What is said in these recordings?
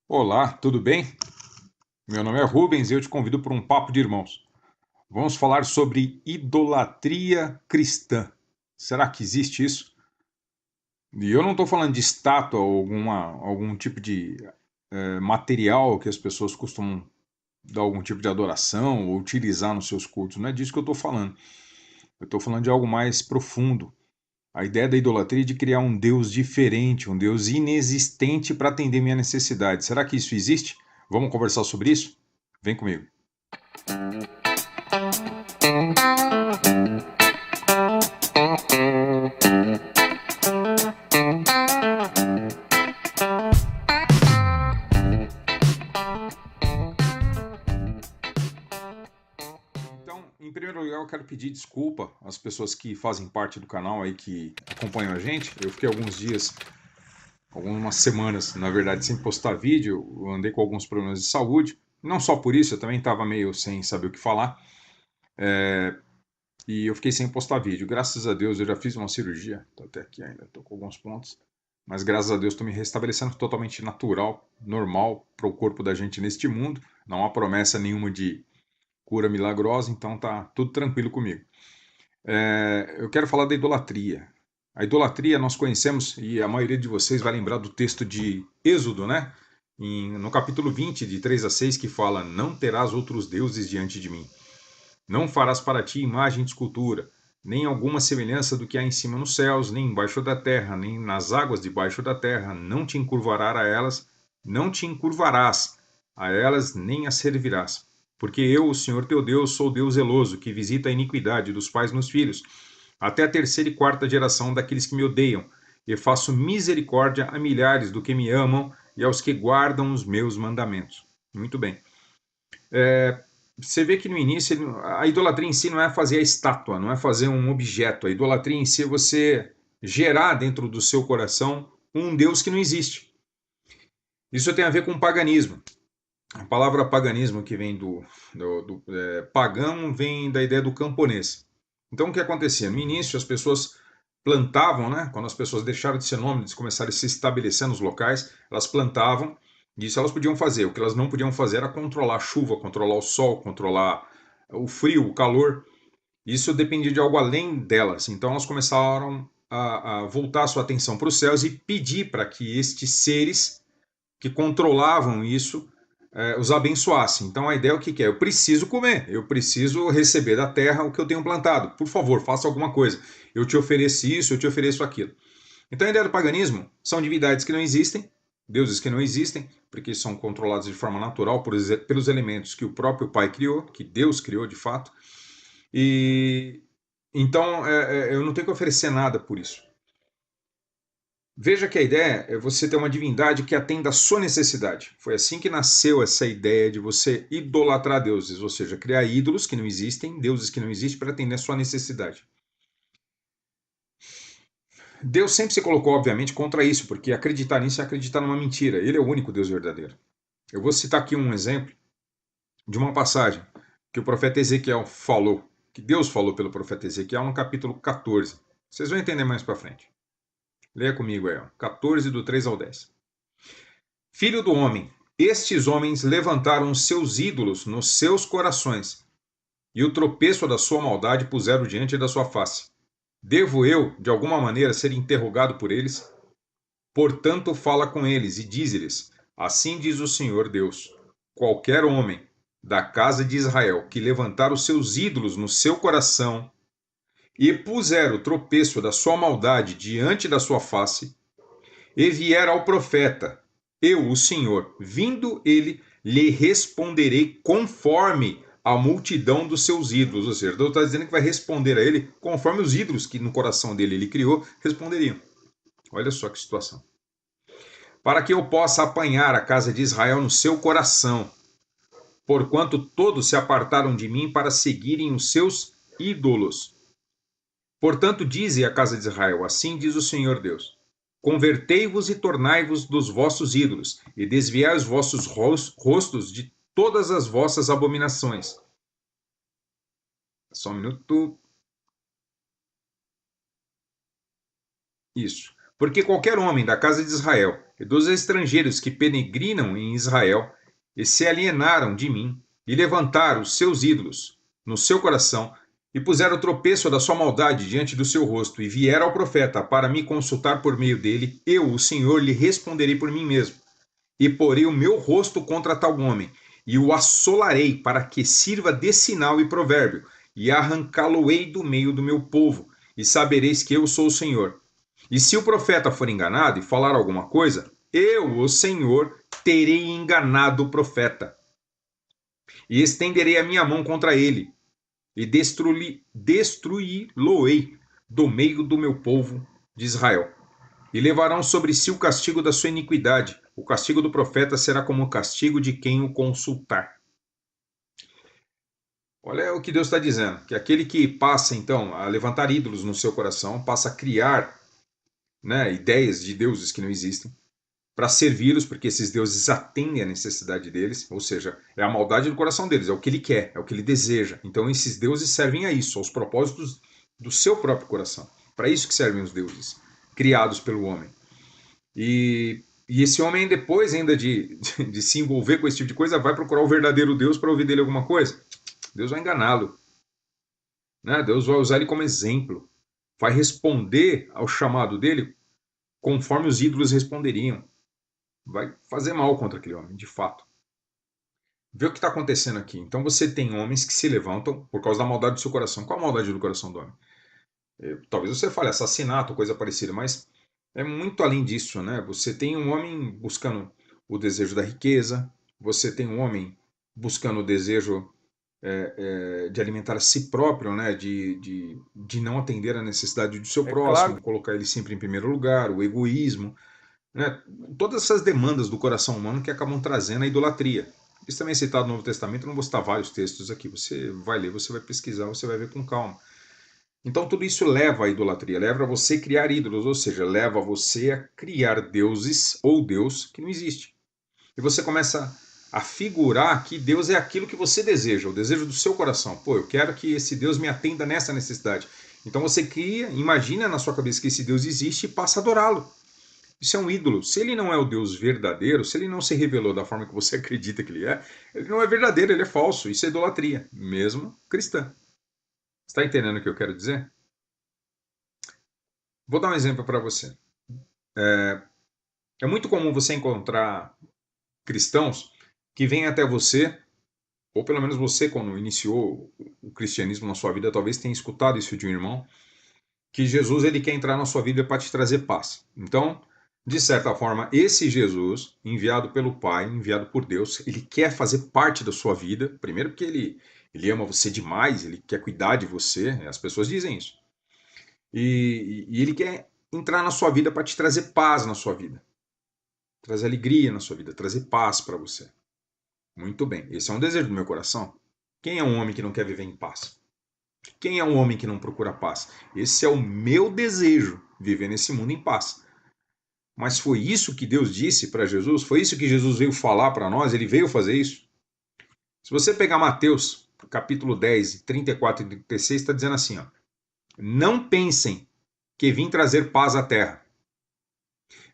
Olá, tudo bem? Meu nome é Rubens e eu te convido para um papo de irmãos. Vamos falar sobre idolatria cristã. Será que existe isso? E eu não estou falando de estátua ou algum tipo de material que as pessoas costumam dar algum tipo de adoração ou utilizar nos seus cultos. Não é disso que eu estou falando. Eu estou falando de algo mais profundo. A ideia da idolatria é de criar um Deus diferente, um Deus inexistente para atender minha necessidade. Será que isso existe? Vamos conversar sobre isso? Vem comigo. Então, em primeiro lugar, eu quero pedir desculpa às pessoas que fazem parte do canal aí, que acompanham a gente. Eu fiquei alguns dias, algumas semanas, na verdade, sem postar vídeo. Eu andei com alguns problemas de saúde. Não só por isso, eu também estava meio sem saber o que falar. E eu fiquei sem postar vídeo. Graças a Deus, eu já fiz uma cirurgia. Estou até aqui ainda, estou com alguns pontos. Mas graças a Deus, estou me restabelecendo totalmente natural, normal para o corpo da gente neste mundo. Não há promessa nenhuma de cura milagrosa, então tá tudo tranquilo comigo. Eu quero falar da idolatria. A idolatria nós conhecemos, e a maioria de vocês vai lembrar do texto de Êxodo, né? No capítulo 20, de 3 a 6, que fala: Não terás outros deuses diante de mim. Não farás para ti imagem de escultura, nem alguma semelhança do que há em cima nos céus, nem embaixo da terra, nem nas águas debaixo da terra. Não te encurvarás a elas, não te encurvarás a elas, nem as servirás. Porque eu, o Senhor teu Deus, sou Deus zeloso, que visita a iniquidade dos pais nos filhos, até a terceira e quarta geração daqueles que me odeiam, e faço misericórdia a milhares do que me amam e aos que guardam os meus mandamentos. Muito bem. Você vê que no início a idolatria em si não é fazer a estátua, não é fazer um objeto. A idolatria em si é você gerar dentro do seu coração um Deus que não existe. Isso tem a ver com paganismo. A palavra paganismo, que vem pagão, vem da ideia do camponês. Então, o que acontecia? No início, as pessoas plantavam, né? Quando as pessoas deixaram de ser nômades, começaram a se estabelecer nos locais, elas plantavam, e isso elas podiam fazer. O que elas não podiam fazer era controlar a chuva, controlar o sol, controlar o frio, o calor. Isso dependia de algo além delas. Então, elas começaram a voltar a sua atenção para os céus e pedir para que estes seres que controlavam isso os abençoassem. Então a ideia é o que é? Eu preciso comer, eu preciso receber da terra o que eu tenho plantado. Por favor, faça alguma coisa. Eu te ofereço isso, eu te ofereço aquilo. Então a ideia do paganismo são divindades que não existem, deuses que não existem, porque são controlados de forma natural pelos elementos que o próprio Pai criou, que Deus criou de fato. E então eu não tenho que oferecer nada por isso. Veja que a ideia é você ter uma divindade que atenda à sua necessidade. Foi assim que nasceu essa ideia de você idolatrar deuses, ou seja, criar ídolos que não existem, deuses que não existem, para atender à sua necessidade. Deus sempre se colocou, obviamente, contra isso, porque acreditar nisso é acreditar numa mentira. Ele é o único Deus verdadeiro. Eu vou citar aqui um exemplo de uma passagem que o profeta Ezequiel falou, que Deus falou pelo profeta Ezequiel no capítulo 14. Vocês vão entender mais para frente. Leia comigo aí, 14 do 3 ao 10. Filho do homem, estes homens levantaram os seus ídolos nos seus corações, e o tropeço da sua maldade puseram diante da sua face. Devo eu, de alguma maneira, ser interrogado por eles? Portanto, fala com eles e dize-lhes: Assim diz o Senhor Deus: qualquer homem da casa de Israel que levantar os seus ídolos no seu coração e puser o tropeço da sua maldade diante da sua face, e vier ao profeta, eu, o Senhor, vindo ele, lhe responderei conforme a multidão dos seus ídolos. Ou seja, Deus está dizendo que vai responder a ele conforme os ídolos que no coração dele ele criou responderiam. Olha só que situação. Para que eu possa apanhar a casa de Israel no seu coração, porquanto todos se apartaram de mim para seguirem os seus ídolos. Portanto, dize a casa de Israel: Assim diz o Senhor Deus: Convertei-vos e tornai-vos dos vossos ídolos, e desviai os vossos rostos de todas as vossas abominações. Só um minuto. Isso. Porque qualquer homem da casa de Israel e dos estrangeiros que peregrinam em Israel e se alienaram de mim e levantaram os seus ídolos no seu coração e puseram o tropeço da sua maldade diante do seu rosto e vieram ao profeta para me consultar por meio dele, eu, o Senhor, lhe responderei por mim mesmo e porei o meu rosto contra tal homem e o assolarei para que sirva de sinal e provérbio e arrancá-lo-ei do meio do meu povo e sabereis que eu sou o Senhor. E se o profeta for enganado e falar alguma coisa, eu, o Senhor, terei enganado o profeta. E estenderei a minha mão contra ele, e destruí-lo-ei do meio do meu povo de Israel. E levarão sobre si o castigo da sua iniquidade. O castigo do profeta será como o castigo de quem o consultar. Olha o que Deus está dizendo, que aquele que passa, então, a levantar ídolos no seu coração, passa a criar, né, ideias de deuses que não existem, para servi-los, porque esses deuses atendem à necessidade deles, ou seja, é a maldade do coração deles, é o que ele quer, é o que ele deseja. Então esses deuses servem a isso, aos propósitos do seu próprio coração. Para isso que servem os deuses, criados pelo homem. E esse homem, depois ainda de se envolver com esse tipo de coisa, vai procurar o verdadeiro Deus para ouvir dele alguma coisa. Deus vai enganá-lo. Né? Deus vai usar ele como exemplo. Vai responder ao chamado dele conforme os ídolos responderiam. Vai fazer mal contra aquele homem, de fato. Vê o que está acontecendo aqui. Então você tem homens que se levantam por causa da maldade do seu coração. Qual a maldade do coração do homem? Talvez você fale assassinato, coisa parecida, mas é muito além disso, né? Você tem um homem buscando o desejo da riqueza, você tem um homem buscando o desejo de alimentar a si próprio, né? De não atender à necessidade do seu É próximo, claro. colocar ele sempre em primeiro lugar, o egoísmo. Né? Todas essas demandas do coração humano que acabam trazendo a idolatria. Isso também é citado no Novo Testamento, eu não vou citar vários textos aqui, você vai ler, você vai pesquisar, você vai ver com calma. Então tudo isso leva à idolatria, leva a você criar ídolos, ou seja, leva você a criar deuses ou Deus que não existe. E você começa a figurar que Deus é aquilo que você deseja, o desejo do seu coração. Pô, eu quero que esse Deus me atenda nessa necessidade. Então você cria, imagina na sua cabeça que esse Deus existe e passa a adorá-lo. Isso é um ídolo. Se ele não é o Deus verdadeiro, se ele não se revelou da forma que você acredita que ele não é verdadeiro, ele é falso. Isso é idolatria, mesmo cristã. Está entendendo o que eu quero dizer? Vou dar um exemplo para você. É muito comum você encontrar cristãos que vêm até você, ou pelo menos você, quando iniciou o cristianismo na sua vida, talvez tenha escutado isso de um irmão, que Jesus ele quer entrar na sua vida para te trazer paz. Então, de certa forma, esse Jesus, enviado pelo Pai, enviado por Deus, ele quer fazer parte da sua vida, primeiro porque ele ama você demais, ele quer cuidar de você, as pessoas dizem isso. E ele quer entrar na sua vida para te trazer paz na sua vida, trazer alegria na sua vida, trazer paz para você. Muito bem, esse é um desejo do meu coração. Quem é um homem que não quer viver em paz? Quem é um homem que não procura paz? Esse é o meu desejo, viver nesse mundo em paz. Mas foi isso que Deus disse para Jesus? Foi isso que Jesus veio falar para nós? Ele veio fazer isso? Se você pegar Mateus, capítulo 10, 34 e 36, está dizendo assim, ó, não pensem que vim trazer paz à terra.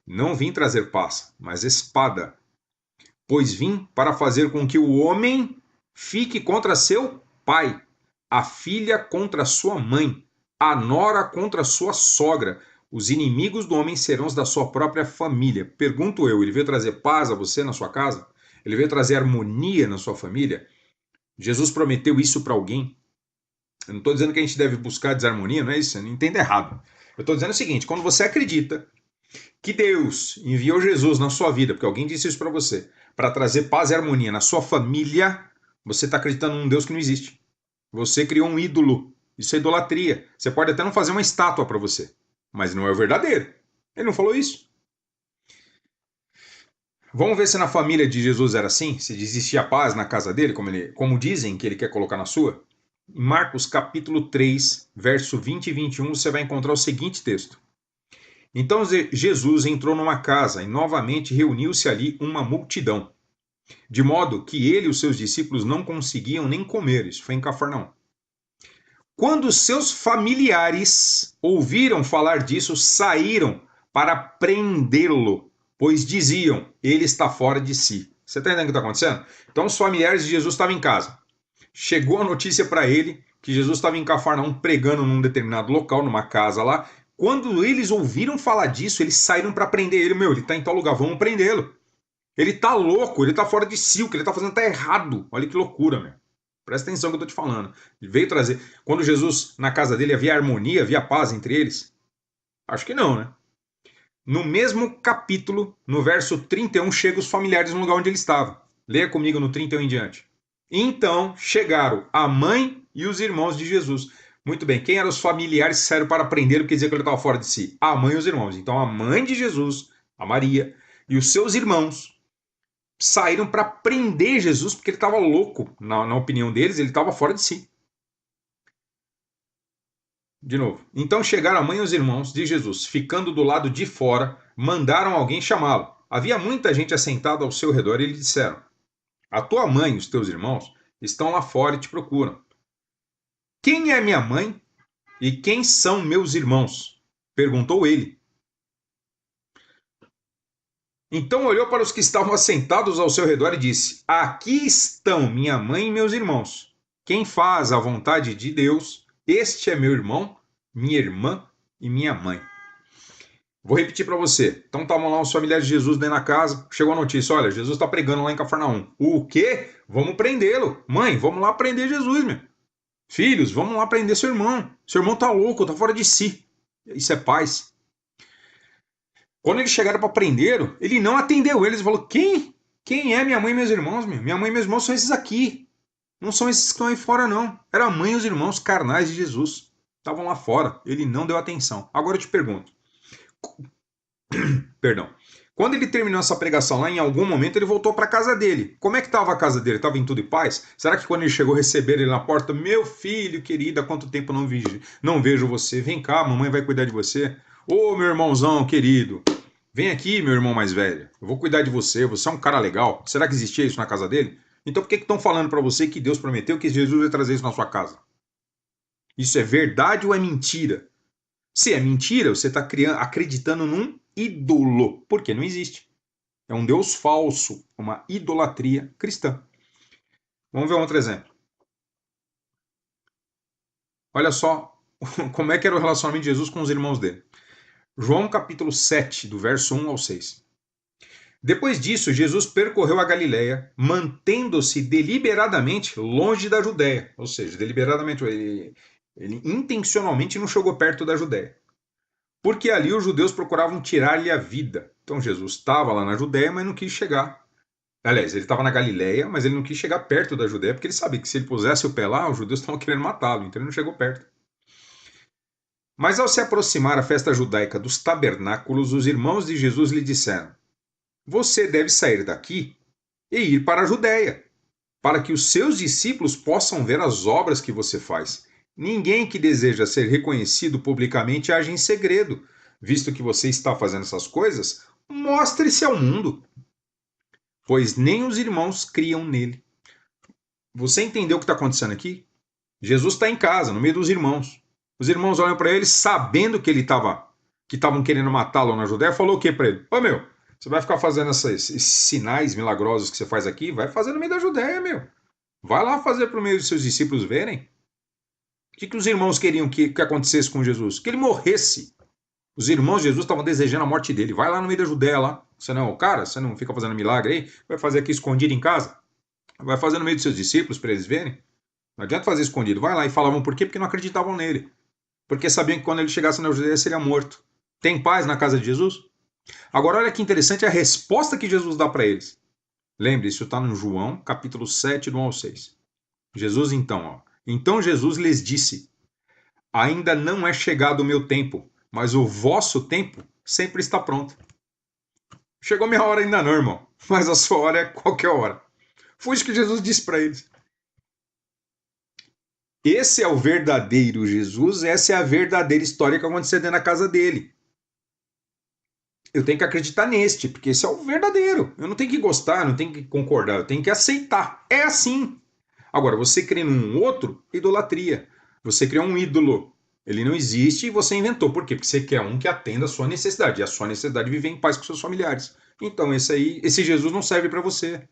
Não vim trazer paz, mas espada. Pois vim para fazer com que o homem fique contra seu pai, a filha contra sua mãe, a nora contra sua sogra. Os inimigos do homem serão os da sua própria família. Pergunto eu, ele veio trazer paz a você na sua casa? Ele veio trazer harmonia na sua família? Jesus prometeu isso para alguém? Eu não estou dizendo que a gente deve buscar desarmonia, não é isso? Não entenda errado. Eu estou dizendo o seguinte, quando você acredita que Deus enviou Jesus na sua vida, porque alguém disse isso para você, para trazer paz e harmonia na sua família, você está acreditando num Deus que não existe. Você criou um ídolo. Isso é idolatria. Você pode até não fazer uma estátua para você, mas não é o verdadeiro. Ele não falou isso. Vamos ver se na família de Jesus era assim, se existia paz na casa dele, como dizem que ele quer colocar na sua. Em Marcos capítulo 3, verso 20 e 21, você vai encontrar o seguinte texto. Então Jesus entrou numa casa e novamente reuniu-se ali uma multidão, de modo que ele e os seus discípulos não conseguiam nem comer. Isso foi em Cafarnaum. Quando seus familiares ouviram falar disso, saíram para prendê-lo, pois diziam, ele está fora de si. Você está entendendo o que está acontecendo? Então os familiares de Jesus estavam em casa. Chegou a notícia para ele que Jesus estava em Cafarnaum pregando num determinado local, numa casa lá. Quando eles ouviram falar disso, eles saíram para prender ele. Meu, ele está em tal lugar, vamos prendê-lo. Ele está louco, ele está fora de si, o que ele está fazendo está errado. Olha que loucura, meu. Presta atenção no que eu estou te falando. Ele veio trazer. Quando Jesus, na casa dele, havia harmonia, havia paz entre eles? Acho que não, né? No mesmo capítulo, no verso 31, chegam os familiares no lugar onde ele estava. Leia comigo no 31 em diante. Então chegaram a mãe e os irmãos de Jesus. Muito bem, quem eram os familiares que saíram para prender porque dizia que ele estava fora de si? A mãe e os irmãos. Então a mãe de Jesus, a Maria, e os seus irmãos saíram para prender Jesus porque ele estava louco. Na opinião deles, ele estava fora de si. De novo. Então chegaram a mãe e os irmãos de Jesus, ficando do lado de fora, mandaram alguém chamá-lo. Havia muita gente assentada ao seu redor e lhe disseram: a tua mãe e os teus irmãos estão lá fora e te procuram. Quem é minha mãe e quem são meus irmãos? Perguntou ele. Então olhou para os que estavam assentados ao seu redor e disse: aqui estão minha mãe e meus irmãos. Quem faz a vontade de Deus, este é meu irmão, minha irmã e minha mãe. Vou repetir para você. Então estavam lá os familiares de Jesus dentro da casa. Chegou a notícia: olha, Jesus está pregando lá em Cafarnaum. O quê? Vamos prendê-lo. Mãe, vamos lá prender Jesus, meu. Filhos, vamos lá prender seu irmão. Seu irmão tá louco, tá fora de si. Isso é paz. Quando eles chegaram para prendê-lo, ele não atendeu eles. Ele falou: quem? Quem é minha mãe e meus irmãos, meu? Minha mãe e meus irmãos são esses aqui. Não são esses que estão aí fora, não. Era a mãe e os irmãos carnais de Jesus. Estavam lá fora. Ele não deu atenção. Agora eu te pergunto. Perdão. Quando ele terminou essa pregação lá, em algum momento ele voltou para a casa dele. Como é que estava a casa dele? Estava em tudo e paz? Será que quando ele chegou, receberam ele na porta? Meu filho querido, há quanto tempo não vejo você? Vem cá, mamãe vai cuidar de você. Ô, meu irmãozão querido, vem aqui, meu irmão mais velho. Eu vou cuidar de você, você é um cara legal. Será que existia isso na casa dele? Então por que estão falando para você que Deus prometeu que Jesus vai trazer isso na sua casa? Isso é verdade ou é mentira? Se é mentira, você está acreditando num ídolo, porque não existe. É um Deus falso, uma idolatria cristã. Vamos ver um outro exemplo. Olha só como é que era o relacionamento de Jesus com os irmãos dele. João capítulo 7, do verso 1 ao 6. Depois disso, Jesus percorreu a Galileia, mantendo-se deliberadamente longe da Judéia. Ou seja, deliberadamente, ele intencionalmente não chegou perto da Judéia. Porque ali os judeus procuravam tirar-lhe a vida. Então Jesus estava lá na Judéia, mas não quis chegar. Aliás, ele estava na Galileia, mas ele não quis chegar perto da Judéia, porque ele sabia que se ele pusesse o pé lá, os judeus estavam querendo matá-lo, então ele não chegou perto. Mas ao se aproximar a festa judaica dos tabernáculos, os irmãos de Jesus lhe disseram: você deve sair daqui e ir para a Judéia, para que os seus discípulos possam ver as obras que você faz. Ninguém que deseja ser reconhecido publicamente age em segredo. Visto que você está fazendo essas coisas, mostre-se ao mundo, pois nem os irmãos criam nele. Você entendeu o que está acontecendo aqui? Jesus está em casa, no meio dos irmãos. Os irmãos olham para ele, sabendo que estavam querendo matá-lo na Judéia, falou o que para ele? Ô meu, você vai ficar fazendo esses sinais milagrosos que você faz aqui? Vai fazer no meio da Judéia, meu. Vai lá fazer para o meio dos seus discípulos verem. O que os irmãos queriam que acontecesse com Jesus? Que ele morresse. Os irmãos de Jesus estavam desejando a morte dele. Vai lá no meio da Judéia lá. Você não é o cara? Você não fica fazendo milagre aí? Vai fazer aqui escondido em casa? Vai fazer no meio dos seus discípulos para eles verem? Não adianta fazer escondido. Vai lá e falavam por quê? Porque não acreditavam nele. Porque sabiam que quando ele chegasse na Judéia seria morto. Tem paz na casa de Jesus? Agora olha que interessante a resposta que Jesus dá para eles. Lembre, isso está no João, capítulo 7, do 1 ao 6. Jesus Então Jesus lhes disse: ainda não é chegado o meu tempo, mas o vosso tempo sempre está pronto. Chegou minha hora ainda não, irmão, mas a sua hora é qualquer hora. Foi isso que Jesus disse para eles. Esse é o verdadeiro Jesus, essa é a verdadeira história que aconteceu dentro da casa dele. Eu tenho que acreditar neste, porque esse é o verdadeiro. Eu não tenho que gostar, não tenho que concordar, eu tenho que aceitar. É assim. Agora, você crê num outro, idolatria. Você cria um ídolo. Ele não existe e você inventou. Por quê? Porque você quer um que atenda a sua necessidade. E a sua necessidade é viver em paz com seus familiares. Então esse Jesus não serve para você.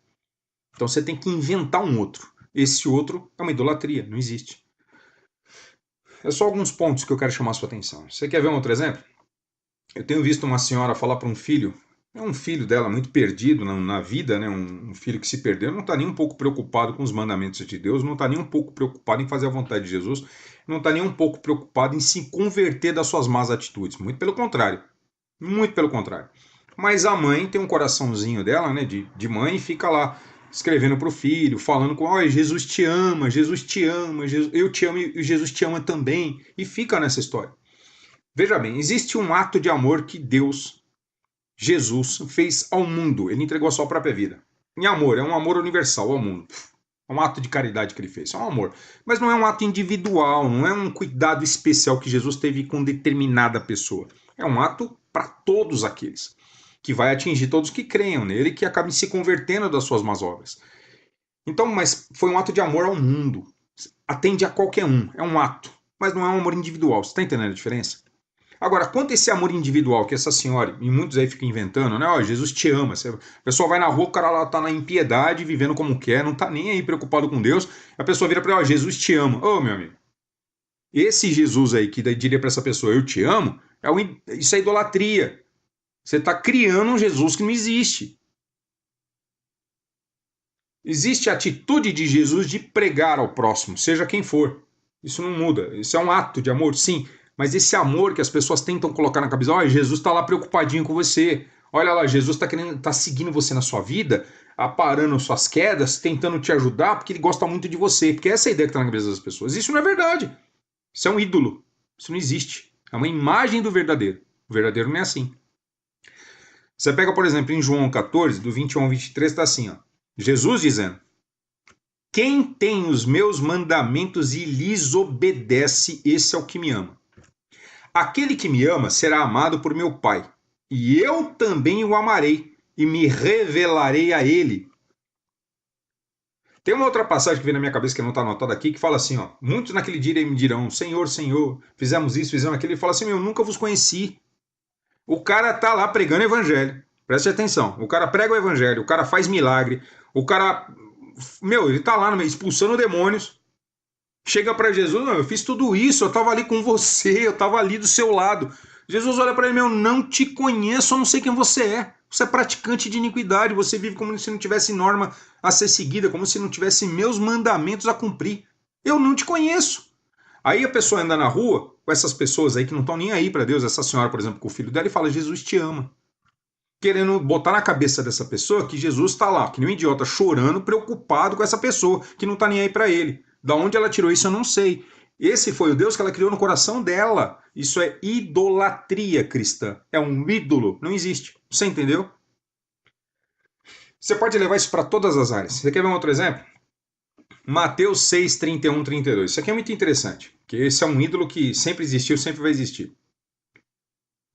Então você tem que inventar um outro. Esse outro é uma idolatria, não existe. É só alguns pontos que eu quero chamar a sua atenção. Você quer ver um outro exemplo? Eu tenho visto uma senhora falar para um filho, é um filho dela muito perdido na vida, né? Um filho que se perdeu, não está nem um pouco preocupado com os mandamentos de Deus, não está nem um pouco preocupado em fazer a vontade de Jesus, não está nem um pouco preocupado em se converter das suas más atitudes. Muito pelo contrário. Muito pelo contrário. Mas a mãe tem um coraçãozinho dela, né, de mãe, e fica lá escrevendo para o filho, falando com, olha, Jesus te ama, Jesus, eu te amo e Jesus te ama também. E fica nessa história. Veja bem, existe um ato de amor que Deus, Jesus, fez ao mundo. Ele entregou a sua própria vida. Em amor, é um amor universal ao mundo. É um ato de caridade que ele fez, é um amor. Mas não é um ato individual, não é um cuidado especial que Jesus teve com determinada pessoa. É um ato para todos aqueles, que vai atingir todos que creiam nele e que acabem se convertendo das suas más obras. Então, mas foi um ato de amor ao mundo. Atende a qualquer um, é um ato. Mas não é um amor individual, você está entendendo a diferença? Agora, quanto a esse amor individual que essa senhora, e muitos aí ficam inventando, né? Ó, Jesus te ama. A pessoa vai na rua, o cara lá tá na impiedade, vivendo como quer, não tá nem aí preocupado com Deus. A pessoa vira para ele, ó, Jesus te ama. Ô, meu amigo, esse Jesus aí que diria para essa pessoa, eu te amo, isso é idolatria. Você tá criando um Jesus que não existe. Existe a atitude de Jesus de pregar ao próximo, seja quem for. Isso não muda. Isso é um ato de amor, sim. Mas esse amor que as pessoas tentam colocar na cabeça, olha, Jesus está lá preocupadinho com você. Olha lá, Jesus está seguindo você na sua vida, aparando suas quedas, tentando te ajudar, porque ele gosta muito de você. Porque essa é a ideia que está na cabeça das pessoas. Isso não é verdade. Isso é um ídolo. Isso não existe. É uma imagem do verdadeiro. O verdadeiro não é assim. Você pega, por exemplo, em João 14, do 21 ao 23, está assim, ó. Jesus dizendo: quem tem os meus mandamentos e lhes obedece, esse é o que me ama. Aquele que me ama será amado por meu Pai, e eu também o amarei e me revelarei a ele. Tem uma outra passagem que vem na minha cabeça que não está anotada aqui, que fala assim, ó, muitos naquele dia me dirão, Senhor, Senhor, fizemos isso, fizemos aquilo. Ele fala assim, eu nunca vos conheci. O cara tá lá pregando o evangelho. Preste atenção. O cara prega o evangelho, o cara faz milagre, o cara, ele tá lá expulsando demônios. Chega para Jesus, não, eu fiz tudo isso, eu estava ali com você, eu estava ali do seu lado. Jesus olha para ele, eu não te conheço, eu não sei quem você é. Você é praticante de iniquidade, você vive como se não tivesse norma a ser seguida, como se não tivesse meus mandamentos a cumprir. Eu não te conheço. Aí a pessoa anda na rua com essas pessoas aí que não estão nem aí para Deus, essa senhora, por exemplo, com o filho dela, e fala, Jesus te ama. Querendo botar na cabeça dessa pessoa que Jesus está lá, que nem um idiota, chorando, preocupado com essa pessoa, que não está nem aí para ele. Da onde ela tirou isso, eu não sei. Esse foi o Deus que ela criou no coração dela. Isso é idolatria cristã. É um ídolo. Não existe. Você entendeu? Você pode levar isso para todas as áreas. Você quer ver um outro exemplo? Mateus 6, 31, 32. Isso aqui é muito interessante, porque esse é um ídolo que sempre existiu, sempre vai existir.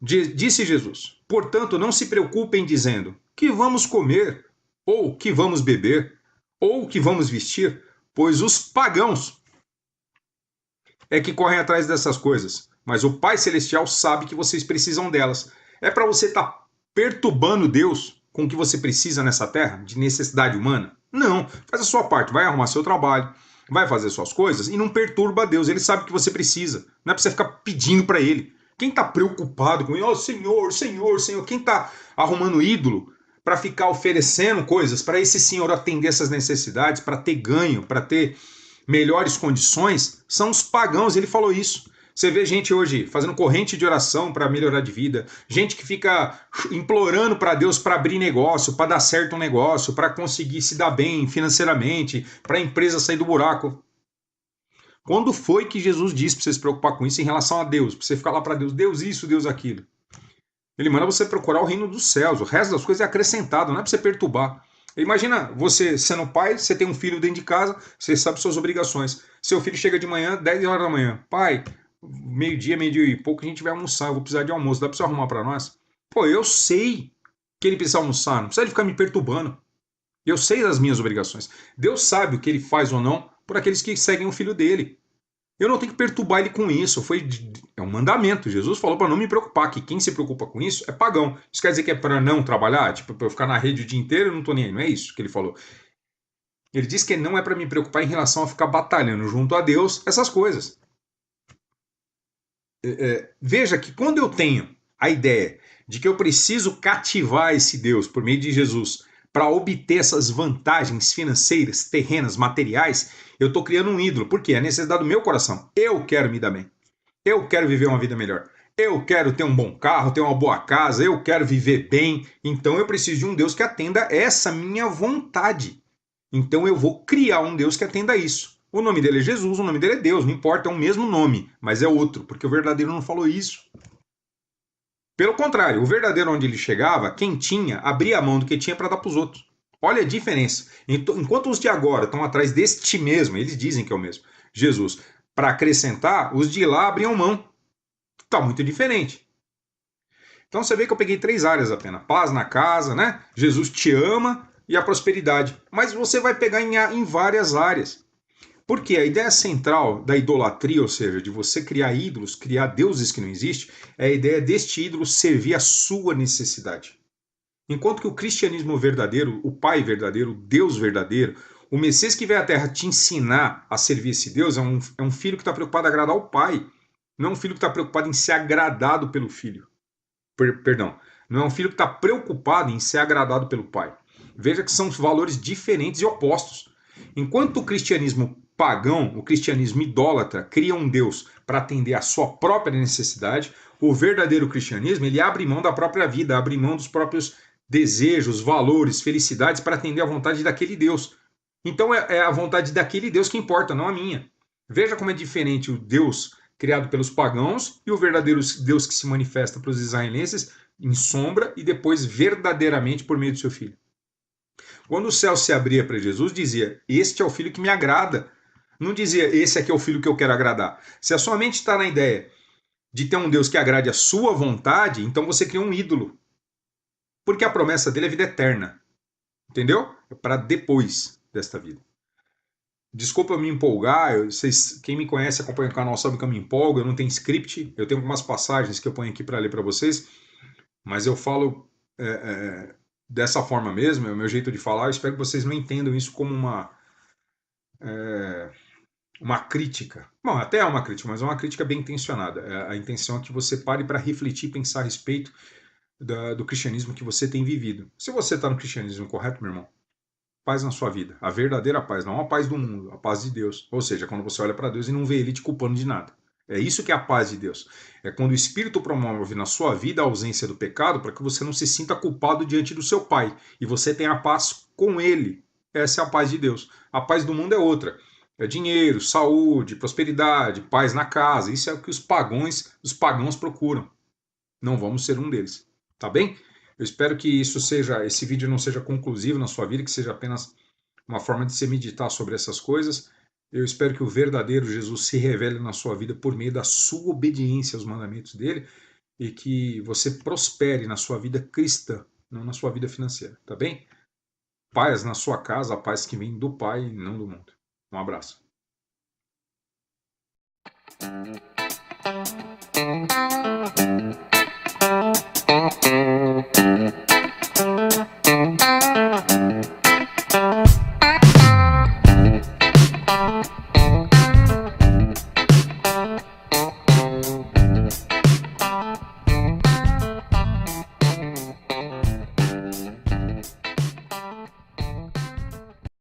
Disse Jesus, portanto, não se preocupem dizendo, que vamos comer, ou que vamos beber, ou que vamos vestir, pois os pagãos é que correm atrás dessas coisas, mas o Pai Celestial sabe que vocês precisam delas. É para você estar perturbando Deus com o que você precisa nessa terra, de necessidade humana? Não, faz a sua parte, vai arrumar seu trabalho, vai fazer suas coisas e não perturba Deus, ele sabe que você precisa, não é para você ficar pedindo para ele. Quem está preocupado com isso, oh, Senhor, Senhor, Senhor, quem está arrumando ídolo para ficar oferecendo coisas para esse Senhor atender essas necessidades, para ter ganho, para ter melhores condições, são os pagãos, ele falou isso. Você vê gente hoje fazendo corrente de oração para melhorar de vida, gente que fica implorando para Deus para abrir negócio, para dar certo um negócio, para conseguir se dar bem financeiramente, para a empresa sair do buraco. Quando foi que Jesus disse para você se preocupar com isso em relação a Deus? Para você ficar lá para Deus, Deus isso, Deus aquilo. Ele manda você procurar o reino dos céus, o resto das coisas é acrescentado, não é para você perturbar. Imagina você sendo pai, você tem um filho dentro de casa, você sabe suas obrigações. Seu filho chega de manhã, 10 horas da manhã. Pai, meio-dia e pouco a gente vai almoçar, eu vou precisar de almoço, dá para você arrumar para nós? Pô, eu sei que ele precisa almoçar, não precisa ele ficar me perturbando. Eu sei das minhas obrigações. Deus sabe o que ele faz ou não por aqueles que seguem o filho dele. Eu não tenho que perturbar ele com isso. É um mandamento. Jesus falou para não me preocupar, que quem se preocupa com isso é pagão. Isso quer dizer que é para não trabalhar? Tipo, para eu ficar na rede o dia inteiro e não tô nem aí. Não é isso que ele falou. Ele diz que não é para me preocupar em relação a ficar batalhando junto a Deus essas coisas. Veja que quando eu tenho a ideia de que eu preciso cativar esse Deus por meio de Jesus para obter essas vantagens financeiras, terrenas, materiais, eu estou criando um ídolo. Por quê? É a necessidade do meu coração. Eu quero me dar bem. Eu quero viver uma vida melhor. Eu quero ter um bom carro, ter uma boa casa, eu quero viver bem. Então eu preciso de um Deus que atenda essa minha vontade. Então eu vou criar um Deus que atenda isso. O nome dele é Jesus, o nome dele é Deus, não importa, é o mesmo nome, mas é outro, porque o verdadeiro não falou isso. Pelo contrário, o verdadeiro onde ele chegava, quem tinha, abria a mão do que tinha para dar para os outros. Olha a diferença. Enquanto os de agora estão atrás deste mesmo, eles dizem que é o mesmo, Jesus, para acrescentar, os de lá abriam mão. Está muito diferente. Então você vê que eu peguei 3 áreas apenas: paz na casa, né? Jesus te ama e a prosperidade. Mas você vai pegar em várias áreas. Porque a ideia central da idolatria, ou seja, de você criar ídolos, criar deuses que não existem, é a ideia deste ídolo servir a sua necessidade. Enquanto que o cristianismo verdadeiro, o Pai verdadeiro, o Deus verdadeiro, o Messias que veio à Terra te ensinar a servir esse Deus é um filho que está preocupado em agradar o Pai, não é um filho que está preocupado em ser agradado pelo filho. Perdão, não é um filho que está preocupado em ser agradado pelo Pai. Veja que são valores diferentes e opostos. Enquanto o cristianismo pagão, o cristianismo idólatra, cria um Deus para atender à sua própria necessidade, o verdadeiro cristianismo ele abre mão da própria vida, abre mão dos próprios desejos, valores, felicidades para atender à vontade daquele Deus. Então é a vontade daquele Deus que importa, não a minha. Veja como é diferente o Deus criado pelos pagãos e o verdadeiro Deus que se manifesta para os israelenses em sombra e depois verdadeiramente por meio do seu filho. Quando o céu se abria para Jesus, dizia: Este é o filho que me agrada. Não dizia: Esse aqui é o filho que eu quero agradar. Se a sua mente está na ideia de ter um Deus que agrade a sua vontade, então você cria um ídolo. Porque a promessa dele é vida eterna. Entendeu? É para depois desta vida. Desculpa eu me empolgar, quem me conhece, acompanha o canal, sabe que eu me empolgo, eu não tenho script, eu tenho algumas passagens que eu ponho aqui para ler para vocês, mas eu falo dessa forma mesmo, é o meu jeito de falar, eu espero que vocês não entendam isso como uma crítica. Bom, até é uma crítica, mas é uma crítica bem intencionada. A intenção é que você pare para refletir e pensar a respeito do cristianismo que você tem vivido. Se você está no cristianismo correto, meu irmão, paz na sua vida. A verdadeira paz, não a paz do mundo, a paz de Deus. Ou seja, quando você olha para Deus e não vê Ele te culpando de nada. É isso que é a paz de Deus. É quando o Espírito promove na sua vida a ausência do pecado para que você não se sinta culpado diante do seu Pai. E você tenha a paz com Ele. Essa é a paz de Deus. A paz do mundo é outra. É dinheiro, saúde, prosperidade, paz na casa. Isso é o que os pagãos procuram. Não vamos ser um deles. Tá bem? Eu espero que esse vídeo não seja conclusivo na sua vida, que seja apenas uma forma de se meditar sobre essas coisas. Eu espero que o verdadeiro Jesus se revele na sua vida por meio da sua obediência aos mandamentos dele e que você prospere na sua vida cristã, não na sua vida financeira, tá bem? Paz na sua casa, a paz que vem do Pai e não do mundo. Um abraço.